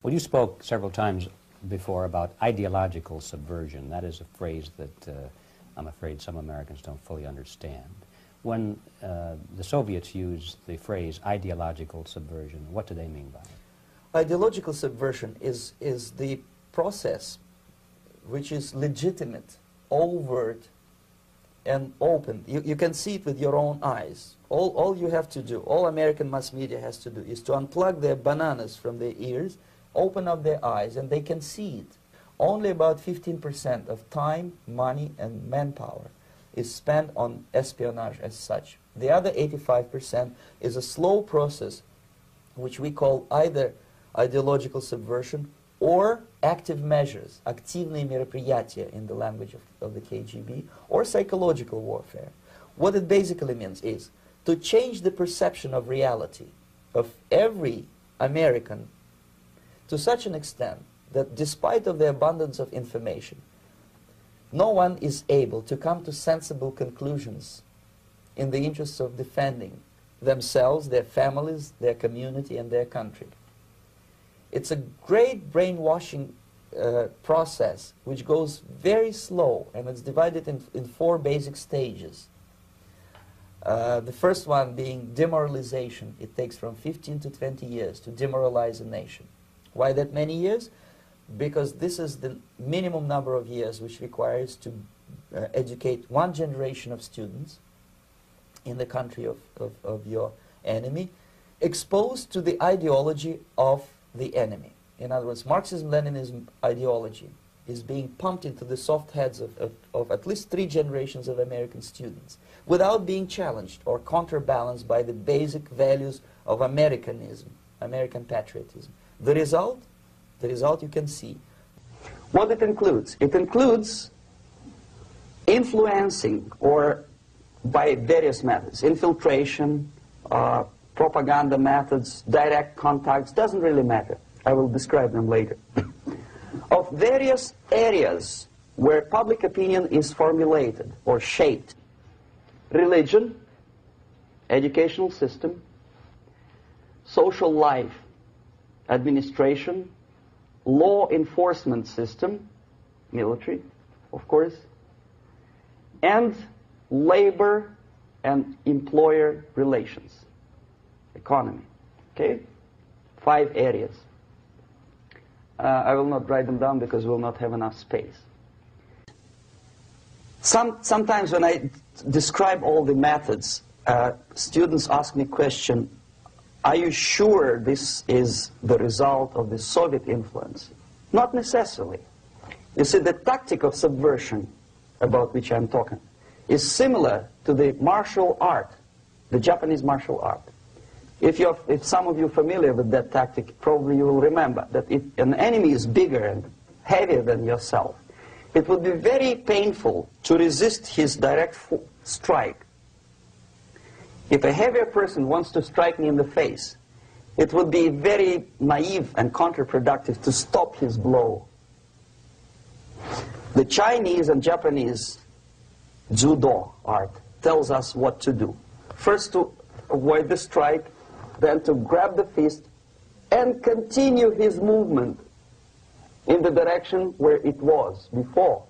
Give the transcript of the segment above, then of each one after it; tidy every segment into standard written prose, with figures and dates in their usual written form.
Well, you spoke several times before about ideological subversion. That is a phrase that I'm afraid some Americans don't fully understand. When the Soviets used the phrase ideological subversion, what do they mean by it? Ideological subversion is the process which is legitimate, overt, and open. You can see it with your own eyes. All you have to do, all American mass media has to do, is to unplug their bananas from their ears, open up their eyes, and they can see it. Only about 15% of time, money, and manpower is spent on espionage as such. The other 85% is a slow process which we call either ideological subversion or active measures, активные мероприятия in the language of the KGB, or psychological warfare. What it basically means is to change the perception of reality of every American to such an extent that despite of the abundance of information, no one is able to come to sensible conclusions in the interests of defending themselves, their families, their community, and their country. It's a great brainwashing process which goes very slow, and it's divided in 4 basic stages. The first one being demoralization. It takes from 15 to 20 years to demoralize a nation. Why that many years? Because this is the minimum number of years which requires to educate one generation of students in the country of your enemy, exposed to the ideology of the enemy. In other words, Marxism-Leninism ideology is being pumped into the soft heads of at least 3 generations of American students without being challenged or counterbalanced by the basic values of Americanism, American patriotism. The result you can see. What it includes? It includes influencing, or by various methods, infiltration, propaganda methods, direct contacts, doesn't really matter. I will describe them later. Of various areas where public opinion is formulated or shaped. Religion, educational system, social life, administration, law enforcement system, military, of course, and labor and employer relations, economy. Okay? 5 areas. I will not write them down because we will not have enough space. Sometimes when I describe all the methods, students ask me question, are you sure this is the result of the Soviet influence? Not necessarily. You see, the tactic of subversion, about which I'm talking, is similar to the martial art, the Japanese martial art. If some of you are familiar with that tactic, probably you will remember that if an enemy is bigger and heavier than yourself, it would be very painful to resist his direct strike. If a heavier person wants to strike me in the face, it would be very naive and counterproductive to stop his blow. The Chinese and Japanese judo art tells us what to do. First to avoid the strike, then to grab the fist and continue his movement in the direction where it was before,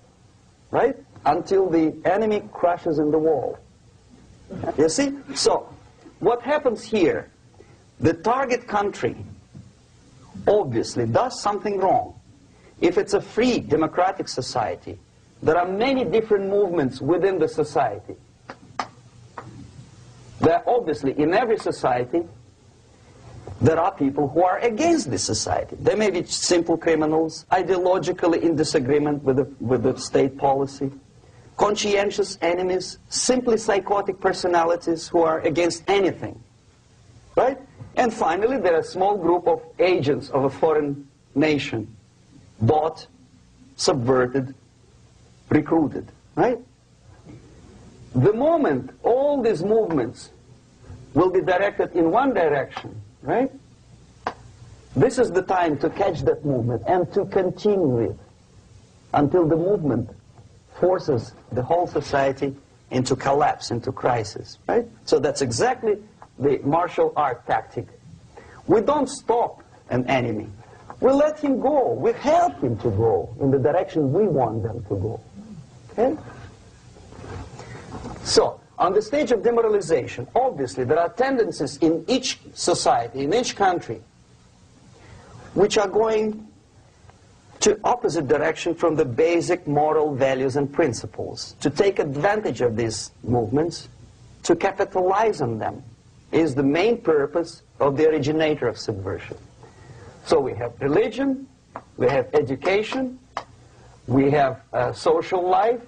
right? Until the enemy crashes in the wall. You see? So, what happens here? The target country obviously does something wrong. If it's a free democratic society, there are many different movements within the society. There are obviously, in every society, there are people who are against this society. They may be simple criminals, ideologically in disagreement with the state policy, conscientious enemies, simply psychotic personalities who are against anything, right? And finally, there are a small group of agents of a foreign nation, bought, subverted, recruited, right? The moment all these movements will be directed in one direction, right? This is the time to catch that movement and to continue it until the movement forces the whole society into collapse, into crisis, right? So that's exactly the martial art tactic. We don't stop an enemy. We let him go. We help him to go in the direction we want them to go. Okay? So, on the stage of demoralization, obviously there are tendencies in each society, in each country, which are going to opposite direction from the basic moral values and principles. To take advantage of these movements, to capitalize on them, is the main purpose of the originator of subversion. So we have religion, we have education, we have social life,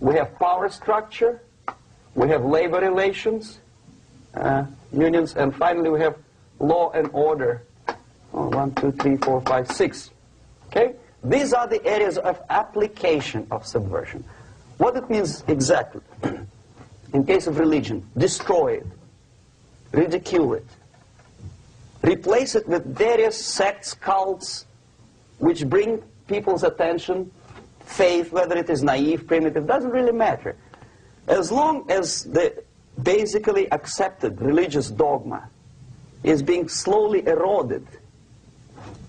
we have power structure, we have labor relations, unions, and finally we have law and order. 1, 2, 3, 4, 5, 6. Okay? These are the areas of application of subversion. What it means exactly? In case of religion, destroy it, ridicule it, replace it with various sects, cults, which bring people's attention, faith, whether it is naive, primitive, doesn't really matter. As long as the basically accepted religious dogma is being slowly eroded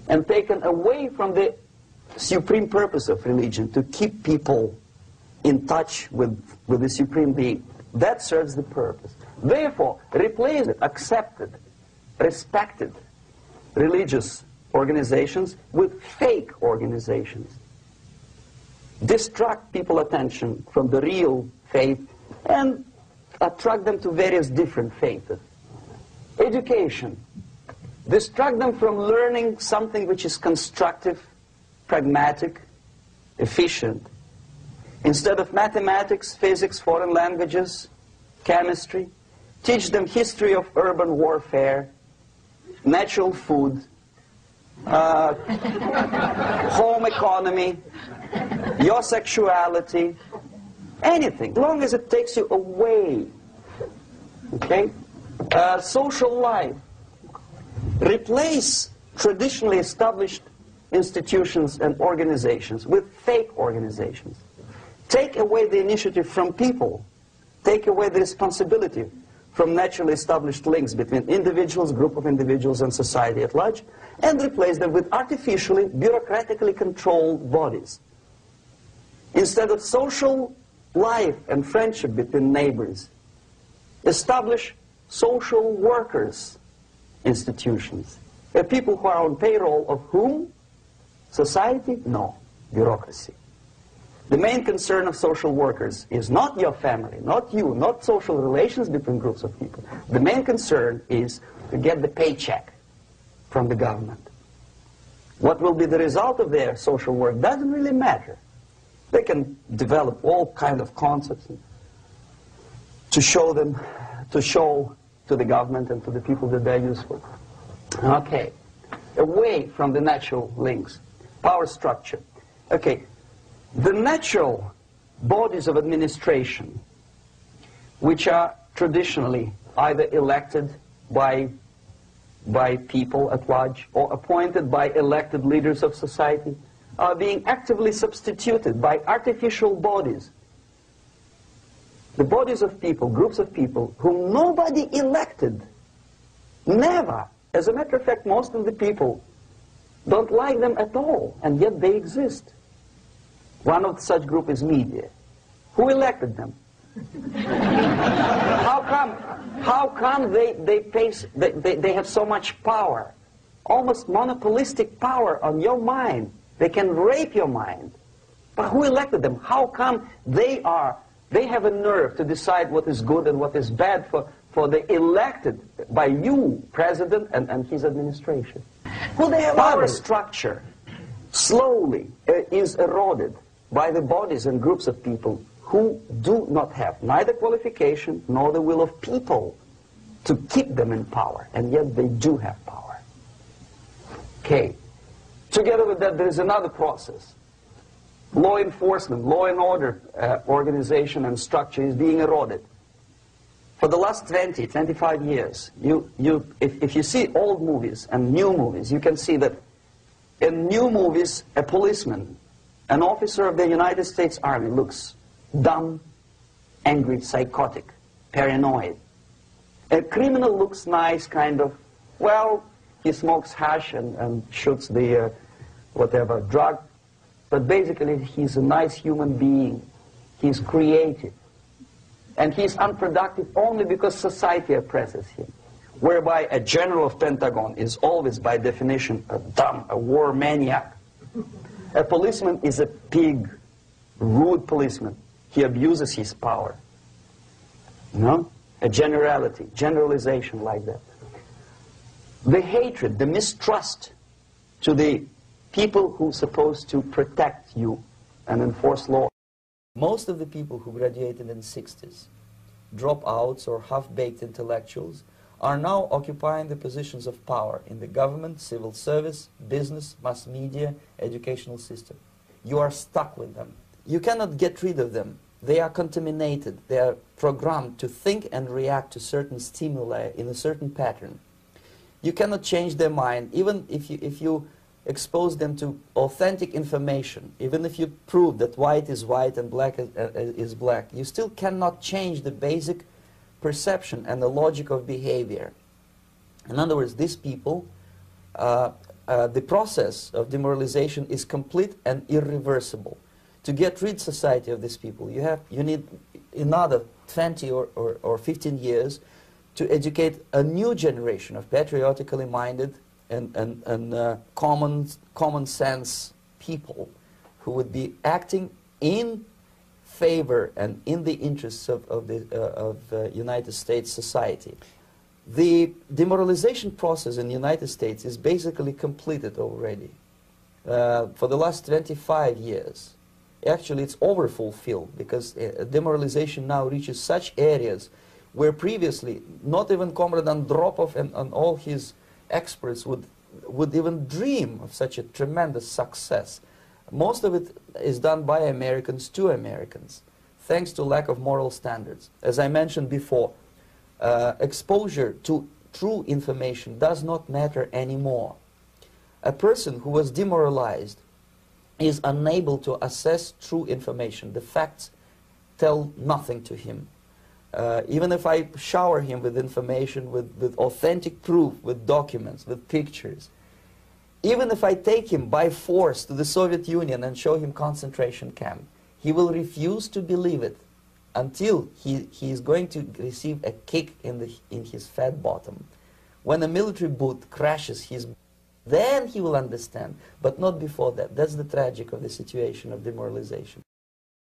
and taken away from the supreme purpose of religion, to keep people in touch with the supreme being, that serves the purpose. Therefore, replace it, accepted, respected religious organizations with fake organizations. Distract people's attention from the real faith and attract them to various different faiths. Education. Distract them from learning something which is constructive, pragmatic, efficient. Instead of mathematics, physics, foreign languages, chemistry, teach them history of urban warfare, natural food, home economy, your sexuality, anything, as long as it takes you away. Okay? Social life. Replace traditionally established institutions and organizations with fake organizations. Take away the initiative from people. Take away the responsibility from naturally established links between individuals, group of individuals, and society at large, and replace them with artificially, bureaucratically controlled bodies. Instead of social life and friendship between neighbors, establish social workers institutions. People who are on payroll of whom? Society? No. Bureaucracy. The main concern of social workers is not your family, not you, not social relations between groups of people. The main concern is to get the paycheck from the government. What will be the result of their social work doesn't really matter. They can develop all kind of concepts to show to the government and to the people that they're useful. Okay. Away from the natural links. Power structure. Okay. The natural bodies of administration, which are traditionally either elected by people at large or appointed by elected leaders of society, are being actively substituted by artificial bodies. The bodies of people, groups of people, whom nobody elected. Never. As a matter of fact, most of the people don't like them at all, and yet they exist. One of such group is media. Who elected them? How come they have so much power? Almost monopolistic power on your mind. They can rape your mind. But who elected them? How come they have a nerve to decide what is good and what is bad for the elected by you, president, and his administration? Well, they have power structure slowly is eroded by the bodies and groups of people who do not have neither qualification nor the will of people to keep them in power, and yet they do have power. Okay. Together with that, there is another process. Law enforcement, law and order organization and structure is being eroded. For the last 20, 25 years, if you see old movies and new movies, you can see that in new movies, a policeman, an officer of the United States Army looks dumb, angry, psychotic, paranoid. A criminal looks nice, kind of, well, he smokes hash and shoots the whatever drug, but basically he's a nice human being. He's creative. And he's unproductive only because society oppresses him. Whereby a general of Pentagon is always, by definition, a war maniac. A policeman is a pig, rude policeman. He abuses his power. No? A generalization like that. The hatred, the mistrust to the people who are supposed to protect you and enforce law. Most of the people who graduated in the 60s, dropouts or half-baked intellectuals, are now occupying the positions of power in the government, civil service, business, mass media, educational system. You are stuck with them. You cannot get rid of them. They are contaminated. They are programmed to think and react to certain stimuli in a certain pattern. You cannot change their mind, even if you expose them to authentic information, even if you prove that white is white and black is black, you still cannot change the basic perception and the logic of behavior. In other words, these people, the process of demoralization is complete and irreversible. To get rid of society of these people, you need another 20 or 15 years to educate a new generation of patriotically minded and common sense people who would be acting in favor and in the interests of the United States society. The demoralization process in the United States is basically completed already. For the last 25 years. Actually, it's overfulfilled because demoralization now reaches such areas where previously not even Comrade Andropov and all his experts would even dream of such a tremendous success. Most of it is done by Americans to Americans, thanks to lack of moral standards. As I mentioned before, exposure to true information does not matter anymore. A person who was demoralized is unable to assess true information. The facts tell nothing to him. Even if I shower him with information, with authentic proof, with documents, with pictures, even if I take him by force to the Soviet Union and show him concentration camp, he will refuse to believe it until he is going to receive a kick in his fat bottom. When a military boot crashes his, then he will understand, but not before that. That's the tragic of the situation of demoralization.